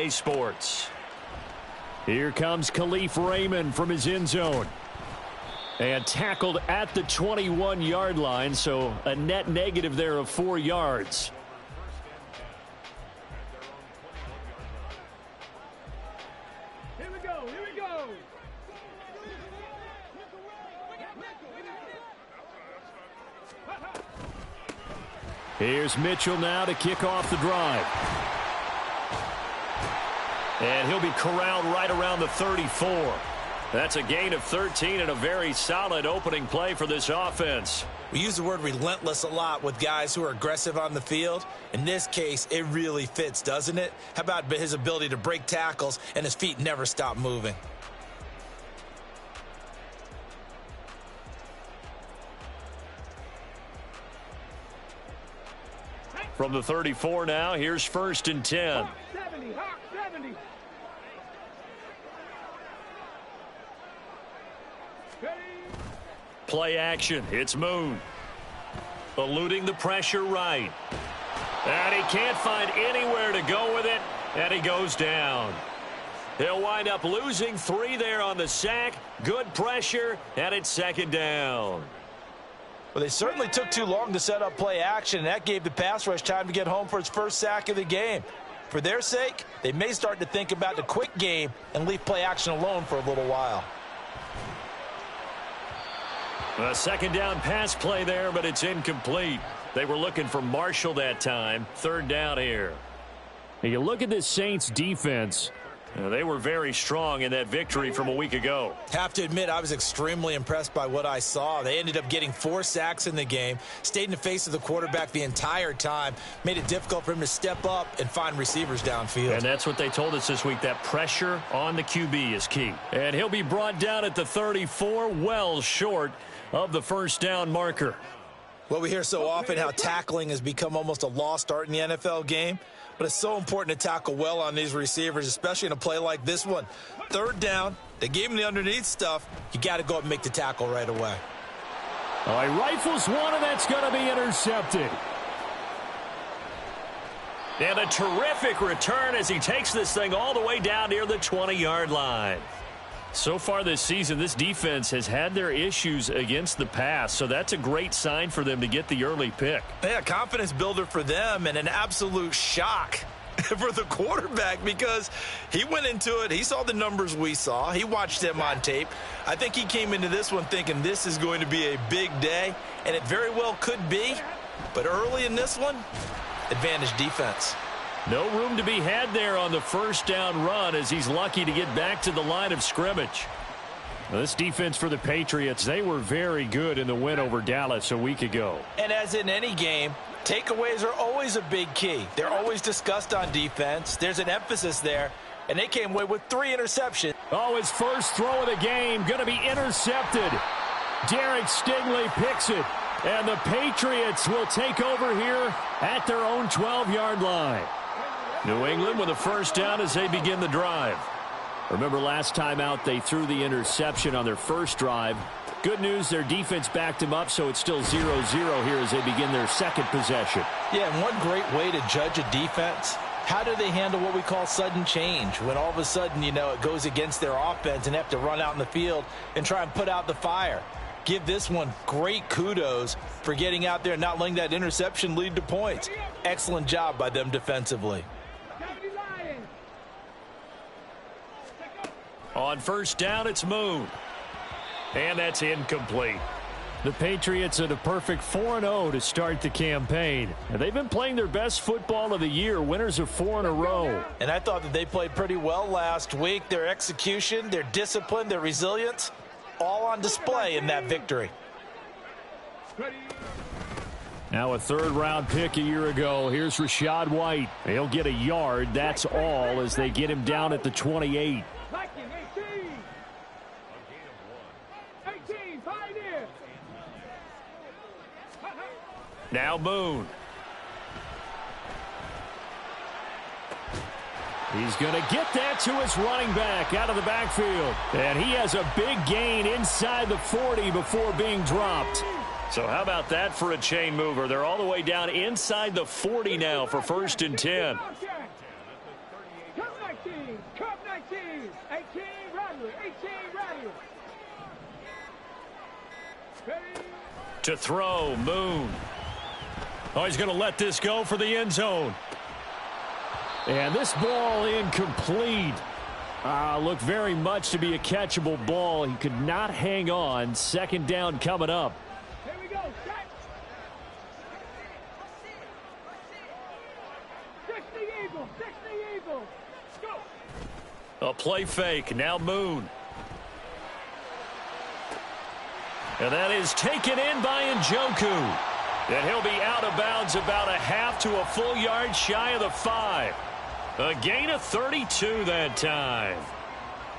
EA Sports. Here comes Khalif Raymond from his end zone. And tackled at the 21-yard line, so a net negative there of 4 yards. Here we go, here we go. Here's Mitchell now to kick off the drive. And he'll be corralled right around the 34. That's a gain of 13 and a very solid opening play for this offense. We use the word relentless a lot with guys who are aggressive on the field. In this case, it really fits, doesn't it? How about his ability to break tackles and his feet never stop moving? From the 34 now, here's 1st and 10. Hawk 70, Hawk 70. Play action. It's Moon. Eluding the pressure right. And he can't find anywhere to go with it. And he goes down. He'll wind up losing 3 there on the sack. Good pressure. And it's 2nd down. Well, they certainly took too long to set up play action, and that gave the pass rush time to get home for its first sack of the game. For their sake, they may start to think about the quick game and leave play action alone for a little while. A 2nd down pass play there, but it's incomplete. They were looking for Marshall that time. 3rd down here. And you look at this Saints defense. They were very strong in that victory from a week ago. Have to admit, I was extremely impressed by what I saw. They ended up getting 4 sacks in the game, stayed in the face of the quarterback the entire time, made it difficult for him to step up and find receivers downfield. And that's what they told us this week, that pressure on the QB is key. And he'll be brought down at the 34, well short of the 1st down marker. Well, we hear so often how tackling has become almost a lost art in the NFL game. But it's so important to tackle well on these receivers, especially in a play like this one. 3rd down, they gave him the underneath stuff. You got to go up and make the tackle right away. All right, rifles one, and that's going to be intercepted. And a terrific return as he takes this thing all the way down near the 20-yard line. So far this season, this defense has had their issues against the pass, so that's a great sign for them to get the early pick. Yeah, confidence builder for them and an absolute shock for the quarterback because he went into it. He saw the numbers we saw. He watched them on tape. I think he came into this one thinking this is going to be a big day, and it very well could be. But early in this one, advantage defense. No room to be had there on the 1st down run as he's lucky to get back to the line of scrimmage. Now, this defense for the Patriots, they were very good in the win over Dallas a week ago. And as in any game, takeaways are always a big key. They're always discussed on defense. There's an emphasis there, and they came away with 3 interceptions. Oh, his first throw of the game going to be intercepted. Derek Stingley picks it, and the Patriots will take over here at their own 12-yard line. New England with a 1st down as they begin the drive. Remember last time out they threw the interception on their first drive. Good news, their defense backed them up, so it's still 0-0 here as they begin their 2nd possession. Yeah, and one great way to judge a defense, how do they handle what we call sudden change? When all of a sudden, it goes against their offense and they have to run out in the field and try and put out the fire. Give this one great kudos for getting out there and not letting that interception lead to points. Excellent job by them defensively. On 1st down, it's Moon. And that's incomplete. The Patriots at a perfect 4-0 to start the campaign. And they've been playing their best football of the year, winners of 4 in a row. And I thought that they played pretty well last week. Their execution, their discipline, their resilience, all on display in that victory. Now a 3rd-round pick a year ago. Here's Rachaad White. He'll get a yard. That's all as they get him down at the 28. Now Moon. He's going to get that to his running back out of the backfield. And he has a big gain inside the 40 before being dropped. So how about that for a chain mover? They're all the way down inside the 40 now for 1st and 10. Cup 19. 18 Rattler. 18 Rattler. Ready. To throw, Moon. Oh, he's going to let this go for the end zone. And this ball incomplete. Looked very much to be a catchable ball. He could not hang on. Second down coming up. Here we go. Set. 60 Eagles. 60 Eagles. Go. A play fake. Now Moon. And that is taken in by Njoku. And he'll be out of bounds about a half to a full yard shy of the 5. A gain of 32 that time.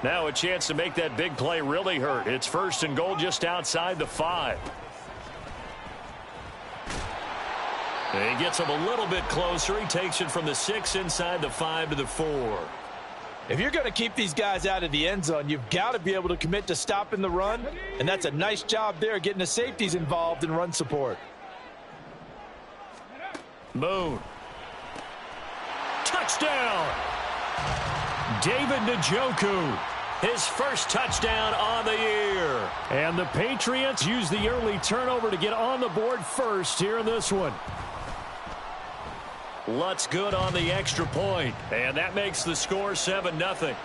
Now a chance to make that big play really hurt. It's first and goal just outside the 5. And he gets him a little bit closer. He takes it from the 6 inside the 5 to the 4. If you're going to keep these guys out of the end zone, you've got to be able to commit to stopping the run. And that's a nice job there, getting the safeties involved in run support. Moon. Touchdown! David Njoku, his first touchdown on the year. And the Patriots use the early turnover to get on the board first here in this one. Lutz good on the extra point, and that makes the score 7-0.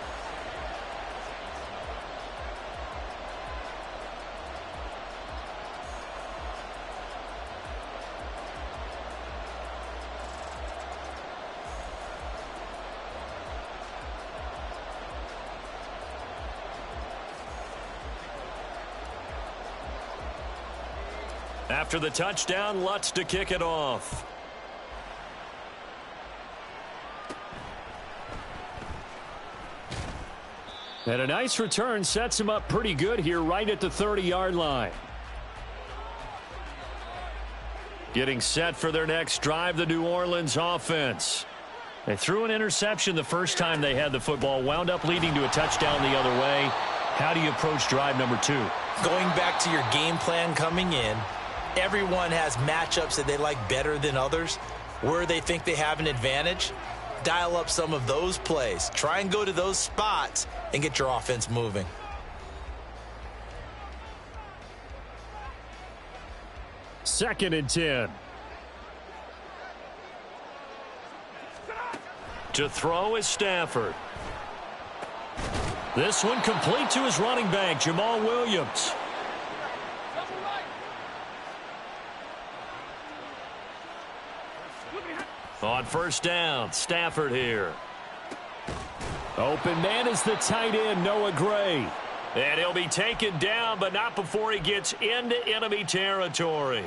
After the touchdown, Lutz to kick it off. And a nice return sets him up pretty good here right at the 30-yard line. Getting set for their next drive, the New Orleans offense. They threw an interception the first time they had the football, wound up leading to a touchdown the other way. How do you approach drive number 2? Going back to your game plan coming in, everyone has matchups that they like better than others, where they think they have an advantage. Dial up some of those plays. Try and go to those spots and get your offense moving. Second and 10. To throw is Stafford. This one complete to his running back, Jamal Williams. On first down, Stafford here. Open man is the tight end, Noah Gray. And he'll be taken down, but not before he gets into enemy territory.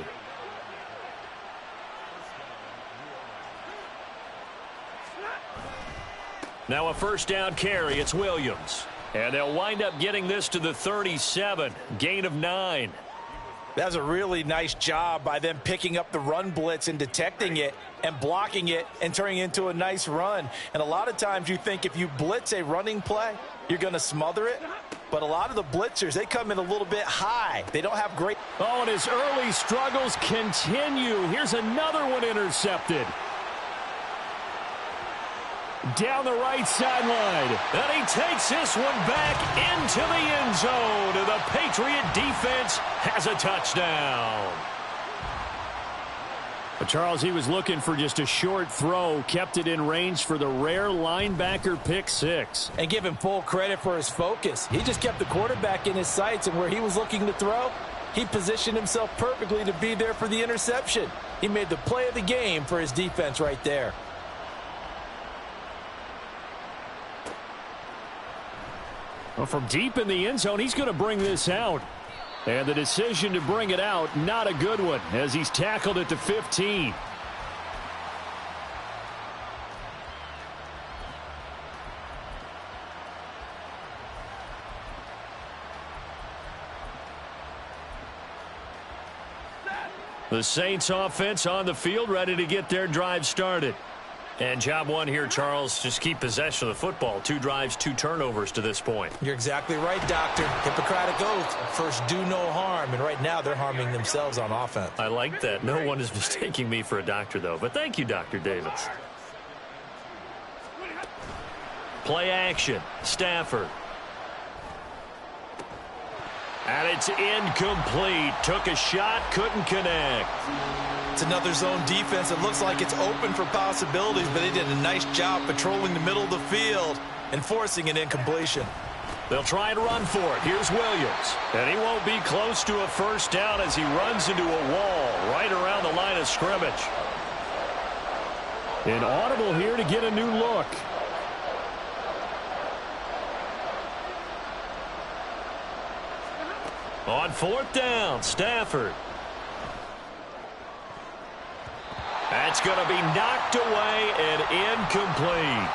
Now a first down carry, it's Williams. And they'll wind up getting this to the 37, gain of 9. That's a really nice job by them picking up the run blitz and detecting it and blocking it and turning it into a nice run. And a lot of times you think if you blitz a running play, you're going to smother it. But a lot of the blitzers, they come in a little bit high. They don't have great... Oh, and his early struggles continue. Here's another one intercepted. Down the right sideline. And he takes this one back into the end zone. And the Patriot defense has a touchdown. But Charles, he was looking for just a short throw. Kept it in range for the rare linebacker pick 6. And give him full credit for his focus. He just kept the quarterback in his sights, and where he was looking to throw, he positioned himself perfectly to be there for the interception. He made the play of the game for his defense right there. Well, from deep in the end zone, he's going to bring this out. And the decision to bring it out, not a good one, as he's tackled at the 15. The Saints offense on the field, ready to get their drive started. And job one here, Charles, just keep possession of the football. 2 drives, 2 turnovers to this point. You're exactly right, Doctor. Hippocratic oath. First, do no harm. And right now, they're harming themselves on offense. I like that. No one is mistaking me for a doctor, though. But thank you, Dr. Davis. Play action. Stafford. And it's incomplete. Took a shot, couldn't connect. It's another zone defense. It looks like it's open for possibilities, but they did a nice job patrolling the middle of the field and forcing an incompletion. They'll try and run for it. Here's Williams. And he won't be close to a first down as he runs into a wall right around the line of scrimmage. An audible here to get a new look. On fourth down, Stafford. That's going to be knocked away and incomplete.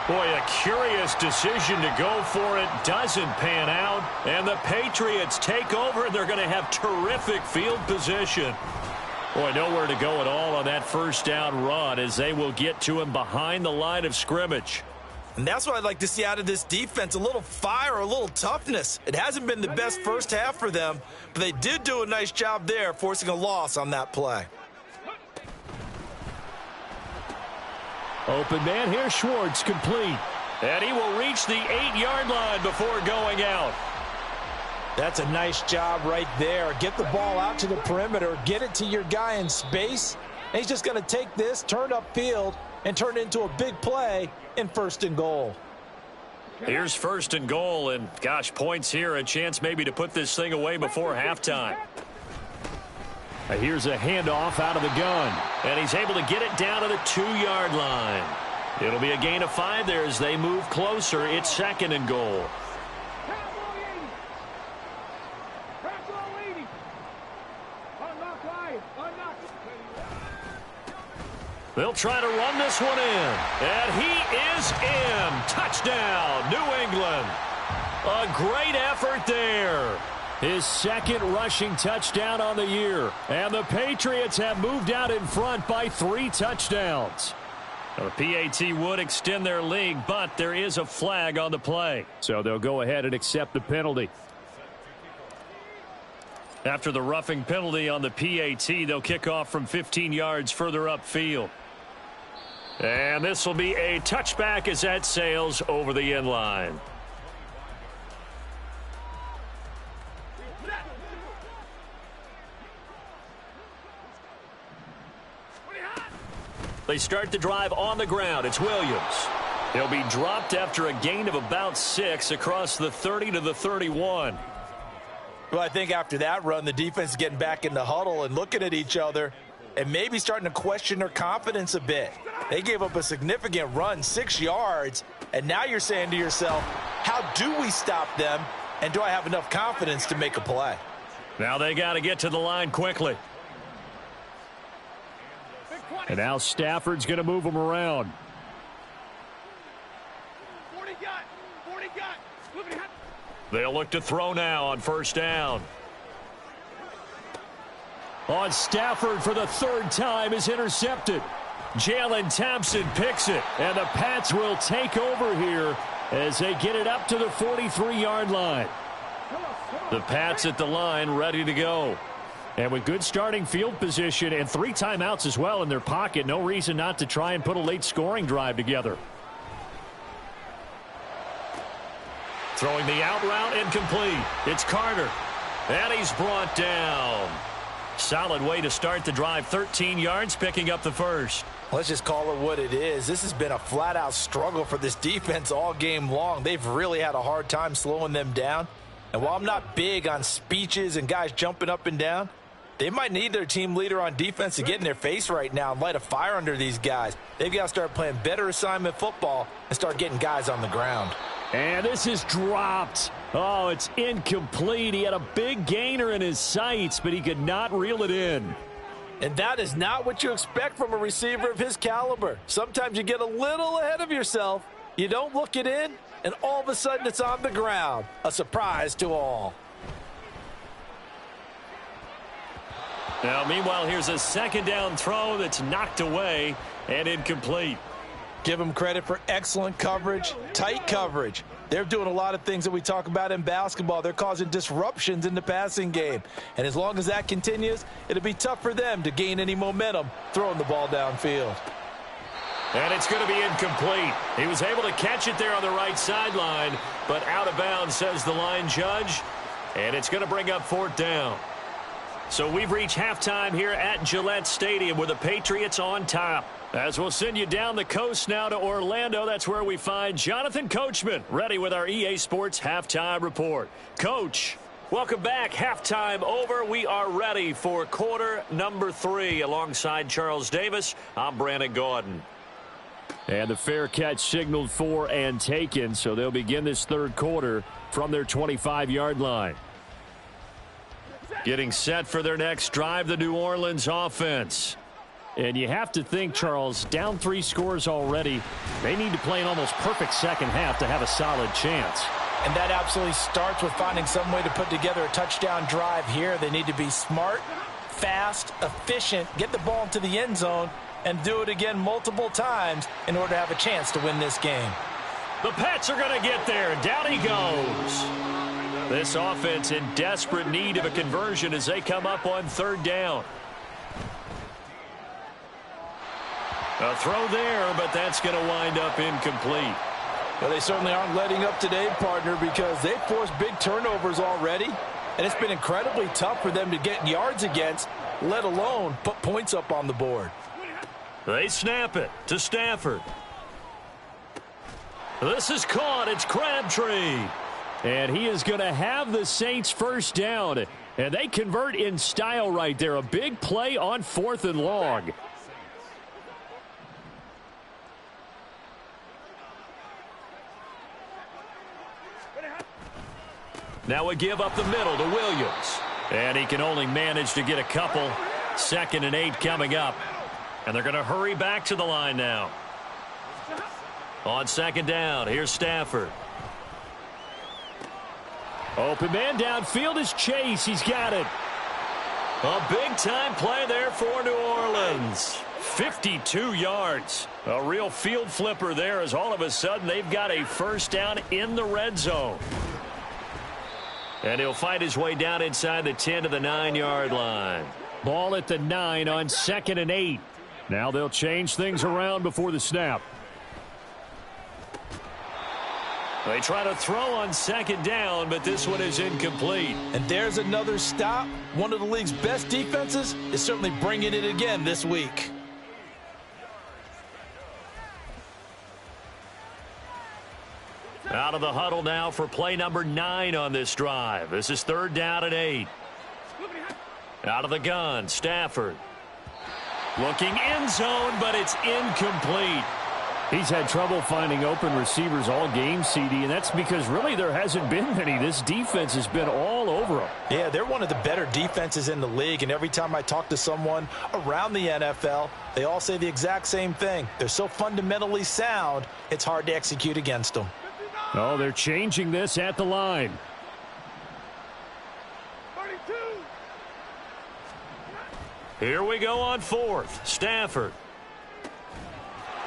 Boy, a curious decision to go for it. Doesn't pan out. And the Patriots take over, and they're going to have terrific field position. Boy, nowhere to go at all on that first down run as they will get to him behind the line of scrimmage. And that's what I'd like to see out of this defense, a little fire, a little toughness. It hasn't been the best first half for them, but they did do a nice job there, forcing a loss on that play. Open man here, Schwartz, complete. And he will reach the 8-yard line before going out. That's a nice job right there. Get the ball out to the perimeter, get it to your guy in space. And he's just going to take this, turn upfield, and turn it into a big play in 1st and goal. Here's 1st and goal, and gosh, points here, a chance maybe to put this thing away before halftime. Here's a handoff out of the gun, and he's able to get it down to the 2-yard line. It'll be a gain of 5 there as they move closer. It's 2nd and goal. They'll try to run this one in, and he is in. Touchdown, New England. A great effort there. His 2nd rushing touchdown on the year. And the Patriots have moved out in front by 3 touchdowns. Now, the PAT would extend their lead, but there is a flag on the play. So they'll go ahead and accept the penalty. After the roughing penalty on the PAT, they'll kick off from 15 yards further upfield. And this will be a touchback as that sails over the end line. They start the drive on the ground. It's Williams. He'll be dropped after a gain of about 6 across the 30 to the 31. Well, I think after that run, the defense is getting back in the huddle and looking at each other and maybe starting to question their confidence a bit. They gave up a significant run, 6 yards, and now you're saying to yourself, how do we stop them, and do I have enough confidence to make a play? Now they got to get to the line quickly. And now Stafford's going to move them around. 40 got. They'll look to throw now on 1st down. On Stafford for the 3rd time is intercepted. Jalen Thompson picks it, and the Pats will take over here as they get it up to the 43-yard line. The Pats at the line ready to go. And with good starting field position and 3 timeouts as well in their pocket, no reason not to try and put a late scoring drive together. Throwing the out route incomplete. It's Carter. And he's brought down. Solid way to start the drive. 13 yards, picking up the 1st. Let's just call it what it is. This has been a flat-out struggle for this defense all game long. They've really had a hard time slowing them down. And while I'm not big on speeches and guys jumping up and down, they might need their team leader on defense to get in their face right now and light a fire under these guys. They've got to start playing better assignment football and start getting guys on the ground. And this is dropped. Oh, it's incomplete. He had a big gainer in his sights, but he could not reel it in. And that is not what you expect from a receiver of his caliber. Sometimes you get a little ahead of yourself. You don't look it in, and all of a sudden it's on the ground. A surprise to all. Now, meanwhile, here's a 2nd down throw that's knocked away and incomplete. Give them credit for excellent coverage, tight coverage. They're doing a lot of things that we talk about in basketball. They're causing disruptions in the passing game. And as long as that continues, it'll be tough for them to gain any momentum throwing the ball downfield. And it's going to be incomplete. He was able to catch it there on the right sideline, but out of bounds, says the line judge. And it's going to bring up 4th down. So we've reached halftime here at Gillette Stadium with the Patriots on top. As we'll send you down the coast now to Orlando, that's where we find Jonathan Coachman, ready with our EA Sports Halftime Report. Coach, welcome back. Halftime over. We are ready for quarter number 3. Alongside Charles Davis, I'm Brandon Gaudin. And the fair catch signaled for and taken, so they'll begin this third quarter from their 25-yard line. Getting set for their next drive, the New Orleans offense. And you have to think, Charles, down 3 scores already. They need to play an almost perfect second half to have a solid chance. And that absolutely starts with finding some way to put together a touchdown drive here. They need to be smart, fast, efficient, get the ball into the end zone, and do it again multiple times in order to have a chance to win this game. The Pats are going to get there. Down he goes. This offense in desperate need of a conversion as they come up on 3rd down. A throw there, but that's going to wind up incomplete. Well, they certainly aren't letting up today, partner, because they've forced big turnovers already, and it's been incredibly tough for them to get yards against, let alone put points up on the board. They snap it to Stafford. This is caught. It's Crabtree. And he is going to have the Saints first down. And they convert in style right there. A big play on 4th and long. Now we give up the middle to Williams. And he can only manage to get a couple. 2nd and 8 coming up. And they're going to hurry back to the line now. On 2nd down, here's Stafford. Open man downfield is Chase. He's got it. A big-time play there for New Orleans. 52 yards. A real field flipper there as all of a sudden they've got a first down in the red zone. And he'll fight his way down inside the 10 to the 9-yard line. Ball at the 9 on 2nd and 8. Now they'll change things around before the snap. They try to throw on 2nd down, but this one is incomplete. And there's another stop. One of the league's best defenses is certainly bringing it again this week. Out of the huddle now for play number 9 on this drive. This is 3rd down and 8. Out of the gun, Stafford. Looking end zone, but it's incomplete. He's had trouble finding open receivers all game, CD, and that's because really there hasn't been many. This defense has been all over them. Yeah, they're one of the better defenses in the league, and every time I talk to someone around the NFL, they all say the exact same thing. They're so fundamentally sound, it's hard to execute against them. Oh, they're changing this at the line. 32. Here we go on 4th. Stafford.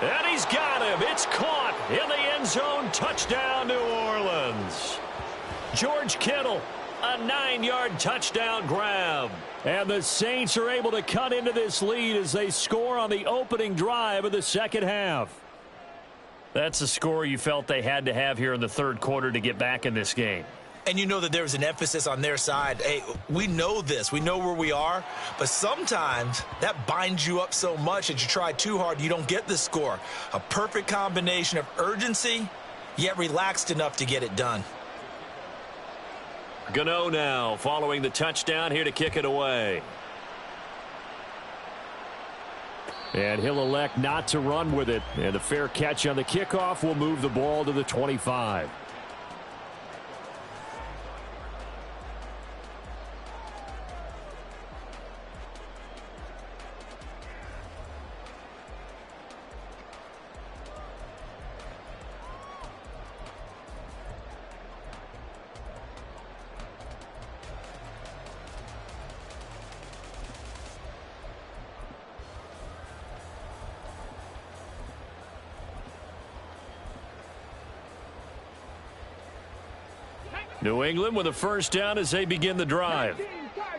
And he's got him. It's caught in the end zone. Touchdown, New Orleans. George Kittle, a 9-yard touchdown grab. And the Saints are able to cut into this lead as they score on the opening drive of the second half. That's a score you felt they had to have here in the third quarter to get back in this game. And you know that there was an emphasis on their side. Hey, we know this. We know where we are. But sometimes that binds you up so much that you try too hard, you don't get the score. A perfect combination of urgency, yet relaxed enough to get it done. Gano now following the touchdown here to kick it away. And he'll elect not to run with it. And the fair catch on the kickoff will move the ball to the 25. Take New England with a first down as they begin the drive.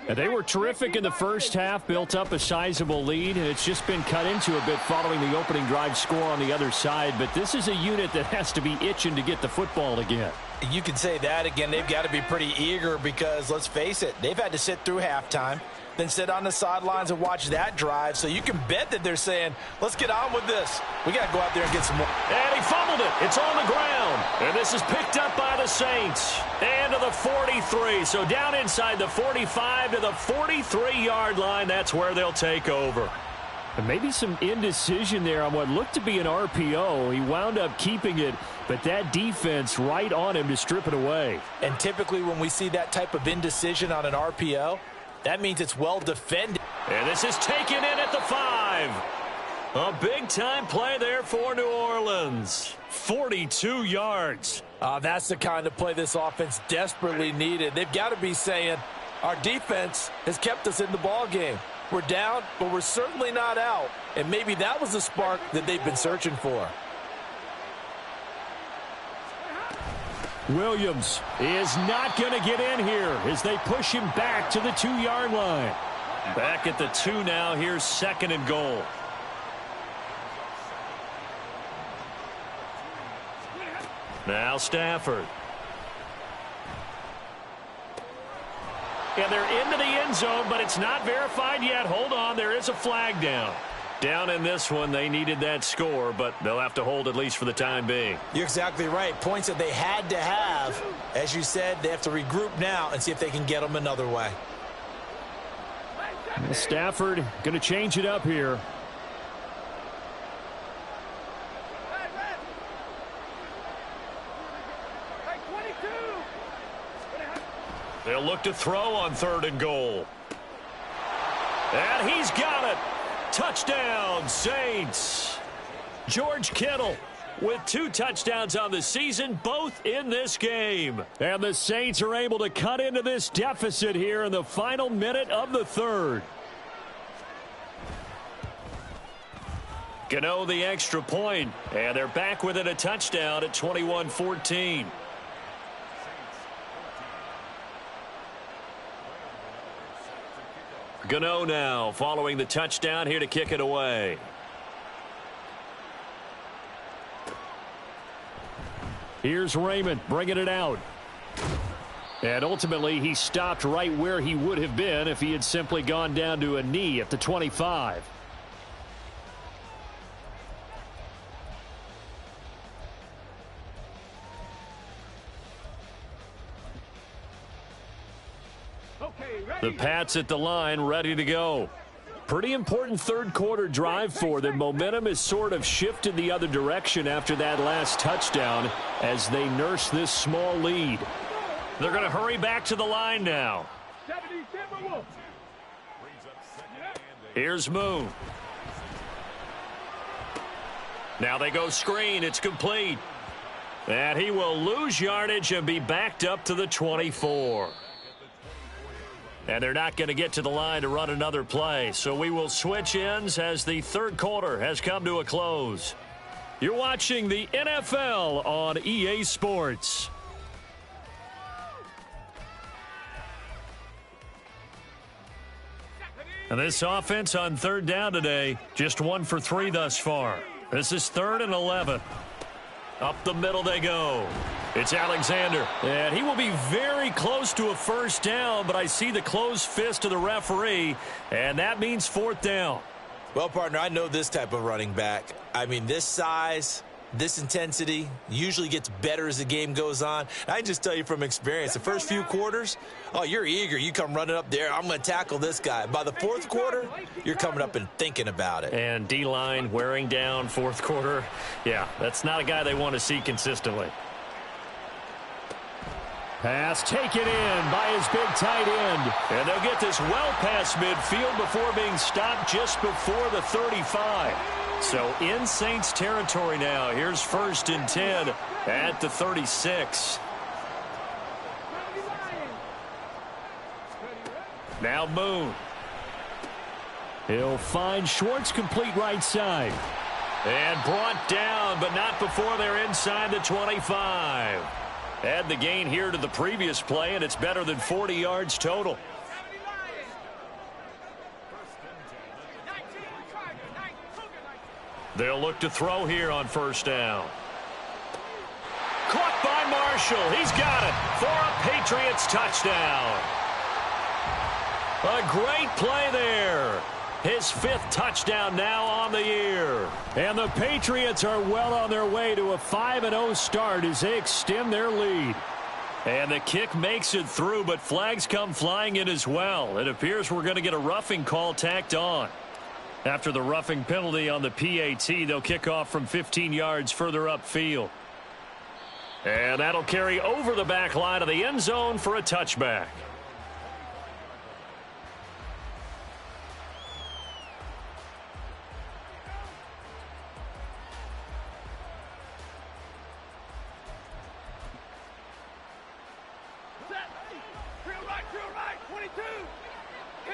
And they were terrific in the first half, built up a sizable lead. It's just been cut into a bit following the opening drive score on the other side. But this is a unit that has to be itching to get the football again. You can say that again. They've got to be pretty eager because, let's face it, they've had to sit through halftime, then sit on the sidelines and watch that drive. So you can bet that they're saying, let's get on with this. We got to go out there and get some more. And he fumbled it. It's on the ground. And this is picked up by the Saints. And to the 43. So down inside the 45 to the 43-yard line. That's where they'll take over. And maybe some indecision there on what looked to be an RPO. He wound up keeping it, but that defense right on him to strip it away. And typically when we see that type of indecision on an RPO, that means it's well defended. And this is taken in at the 5. A big-time play there for New Orleans. 42 yards. That's the kind of play this offense desperately needed. They've got to be saying, our defense has kept us in the ball game. We're down, but we're certainly not out. And maybe that was the spark that they've been searching for. Williams is not going to get in here as they push him back to the 2-yard line. Back at the 2 now. Here's 2nd and goal. Now Stafford. And they're into the end zone, but it's not verified yet. Hold on, there is a flag down. Down in this one, they needed that score, but they'll have to hold at least for the time being. You're exactly right. Points that they had to have. As you said, they have to regroup now and see if they can get them another way. Stafford going to change it up here. They'll look to throw on 3rd and goal. And he's got it. Touchdown, Saints. George Kittle with 2 touchdowns on the season, both in this game. And the Saints are able to cut into this deficit here in the final minute of the 3rd. Gano the extra point, and they're back within a touchdown at 21-14. Gano now following the touchdown here to kick it away. Here's Raymond bringing it out. And ultimately he stopped right where he would have been if he had simply gone down to a knee at the 25. The Pats at the line, ready to go. Pretty important 3rd quarter drive for them. Momentum has sort of shifted the other direction after that last touchdown as they nurse this small lead. They're going to hurry back to the line now. Here's Moon. Now they go screen. It's complete. And he will lose yardage and be backed up to the 24. And they're not going to get to the line to run another play. So we will switch ends as the 3rd quarter has come to a close. You're watching the NFL on EA Sports. And this offense on 3rd down today, just 1 for 3 thus far. This is 3rd and 11. Up the middle they go. It's Alexander. And he will be very close to a 1st down, but I see the closed fist of the referee, and that means 4th down. Well, partner, I know this type of running back. I mean, this size, this intensity usually gets better as the game goes on. I can just tell you from experience, the first few quarters, oh, you're eager. You come running up there, I'm going to tackle this guy. By the 4th quarter, you're coming up and thinking about it. And D-line wearing down 4th quarter. Yeah, that's not a guy they want to see consistently. Pass taken in by his big tight end. And they'll get this well past midfield before being stopped just before the 35. So in Saints territory now. Here's 1st and 10 at the 36. Now Moon. He'll find Schwartz complete right side. And brought down, but not before they're inside the 25. Add the gain here to the previous play, and it's better than 40 yards total. They'll look to throw here on first down. Caught by Marshall. He's got it for a Patriots touchdown. A great play there. His 5th touchdown now on the year. And the Patriots are well on their way to a 5-0 start as they extend their lead. And the kick makes it through, but flags come flying in as well. It appears we're going to get a roughing call tacked on. After the roughing penalty on the PAT, they'll kick off from 15 yards further upfield. And that'll carry over the back line of the end zone for a touchback. Drill right, 22. 10,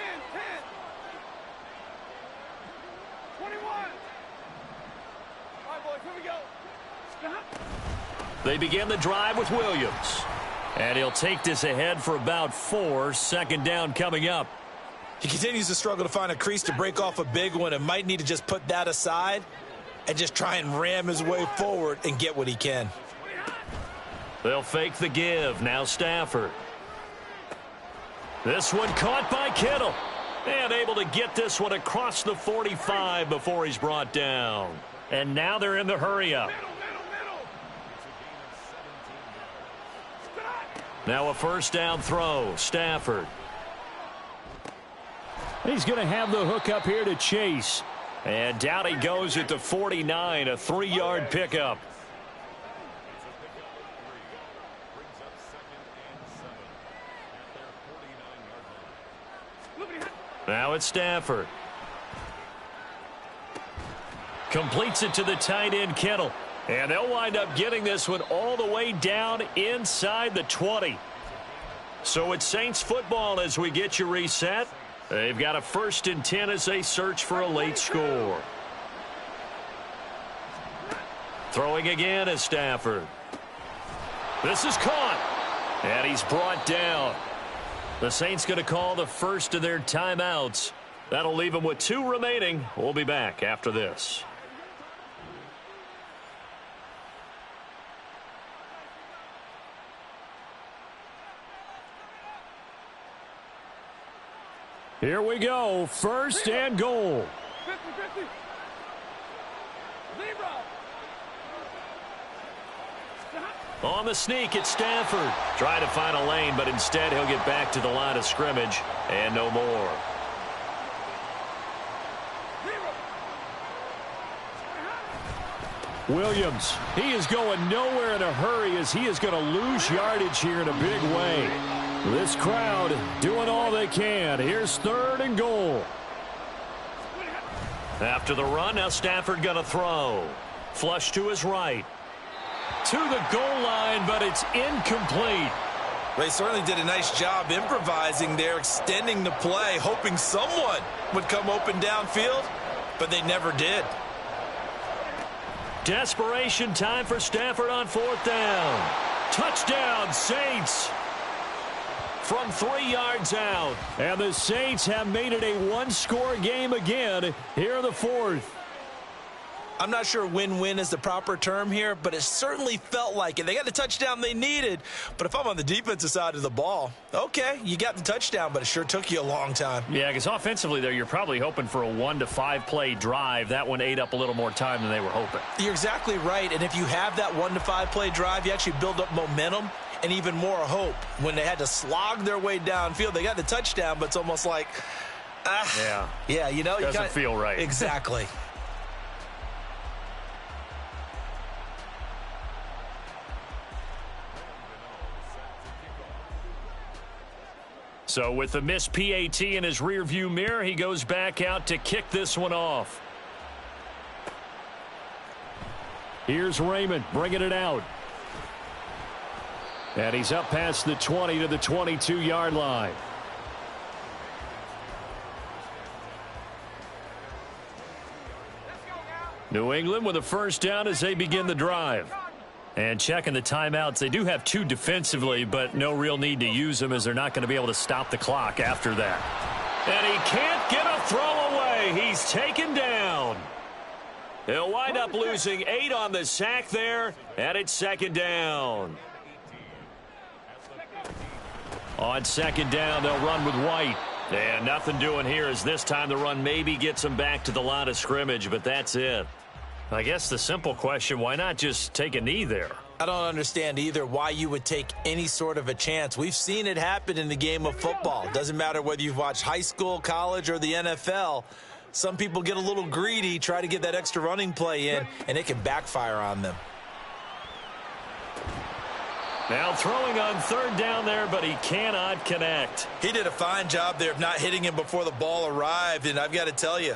21. All right, boys, here we go. They begin the drive with Williams. And he'll take this ahead for about 4. Second down coming up. He continues to struggle to find a crease to break off a big one and might need to just put that aside and just try and ram his way forward and get what he can. They'll fake the give. Now Stafford. This one caught by Kittle. And able to get this one across the 45 before he's brought down. And now they're in the hurry-up. Now a first down throw. Stafford. He's going to have the hook up here to Chase. And down he goes at the 49, a 3-yard pickup. Now it's Stafford. Completes it to the tight end, Kittle. And they'll wind up getting this one all the way down inside the 20. So it's Saints football as we get you reset. They've got a 1st and 10 as they search for a late score. Throwing again is Stafford. This is caught. And he's brought down. The Saints going to call the first of their timeouts. That'll leave them with 2 remaining. We'll be back after this. Here we go. 1st and goal. 50-50. Zero. On the sneak, it's Stafford. Trying to find a lane, but instead he'll get back to the line of scrimmage and no more. Williams, he is going nowhere in a hurry as he is going to lose yardage here in a big way. This crowd doing all they can. Here's 3rd and goal. After the run, now Stafford going to throw. Flush to his right. To the goal line, but it's incomplete. They certainly did a nice job improvising there, extending the play, hoping someone would come open downfield, but they never did. Desperation time for Stafford on 4th down. Touchdown, Saints. From 3 yards out. And the Saints have made it a 1-score game again here in the 4th. I'm not sure win-win is the proper term here, but it certainly felt like it. They got the touchdown they needed, but if I'm on the defensive side of the ball, okay, you got the touchdown, but it sure took you a long time. Yeah, because offensively there, you're probably hoping for a 1 to 5 play drive. That one ate up a little more time than they were hoping. You're exactly right, and if you have that 1 to 5 play drive, you actually build up momentum and even more hope. When they had to slog their way downfield, they got the touchdown, but it's almost like, yeah, you know, doesn't feel right. Exactly. So with the missed PAT in his rearview mirror, he goes back out to kick this one off. Here's Raymond bringing it out. And he's up past the 20 to the 22-yard line. New England with a first down as they begin the drive. And checking the timeouts, they do have 2 defensively, but no real need to use them as they're not going to be able to stop the clock after that. And he can't get a throw away. He's taken down. He'll wind up losing 8 on the sack there, and it's second down. On second down, they'll run with White. And nothing doing here as this time the run maybe gets them back to the line of scrimmage, but that's it. I guess the simple question, why not just take a knee there? I don't understand either why you would take any sort of a chance. We've seen it happen in the game of football. Doesn't matter whether you've watched high school, college, or the NFL. Some people get a little greedy, try to get that extra running play in, and it can backfire on them. Now throwing on third down there, but he cannot connect. He did a fine job there of not hitting him before the ball arrived, and I've got to tell you,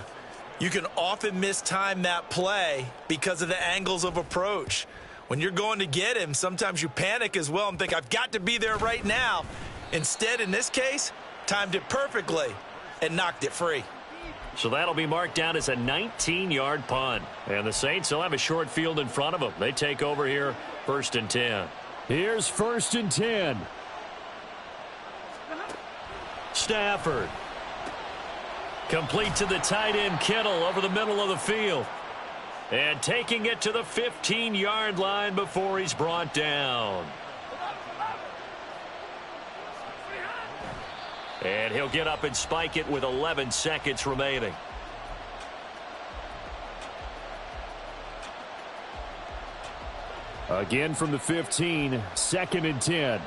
you can often mistime that play because of the angles of approach. When you're going to get him, sometimes you panic as well and think, I've got to be there right now. Instead, in this case, timed it perfectly and knocked it free. So that'll be marked down as a 19-yard punt. And the Saints will have a short field in front of them. They take over here, 1st and 10. Here's 1st and 10. Stafford. Complete to the tight end, Kittle, over the middle of the field. And taking it to the 15-yard line before he's brought down. And he'll get up and spike it with 11 seconds remaining. Again from the 15, 2nd and 10.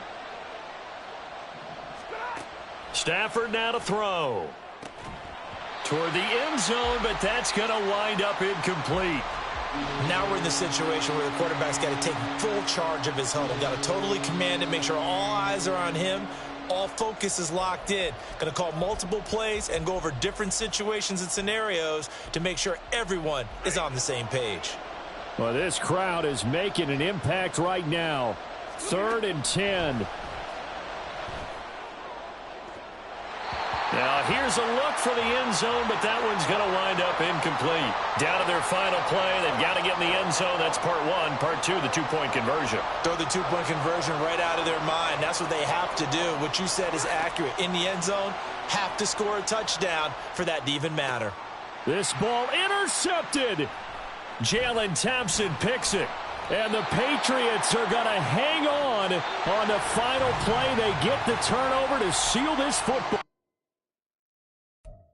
Stafford now to throw. Toward the end zone, but that's going to wind up incomplete. Now we're in the situation where the quarterback's got to take full charge of his huddle. Got to totally command it, make sure all eyes are on him. All focus is locked in. Going to call multiple plays and go over different situations and scenarios to make sure everyone is on the same page. Well, this crowd is making an impact right now. 3rd and 10. Now, here's a look for the end zone, but that one's going to wind up incomplete. Down to their final play. They've got to get in the end zone. That's part 1. Part 2, the 2-point conversion. Throw the 2-point conversion right out of their mind. That's what they have to do. What you said is accurate. In the end zone, have to score a touchdown for that to even matter. This ball intercepted. Jalen Thompson picks it. And the Patriots are going to hang on the final play. They get the turnover to seal this football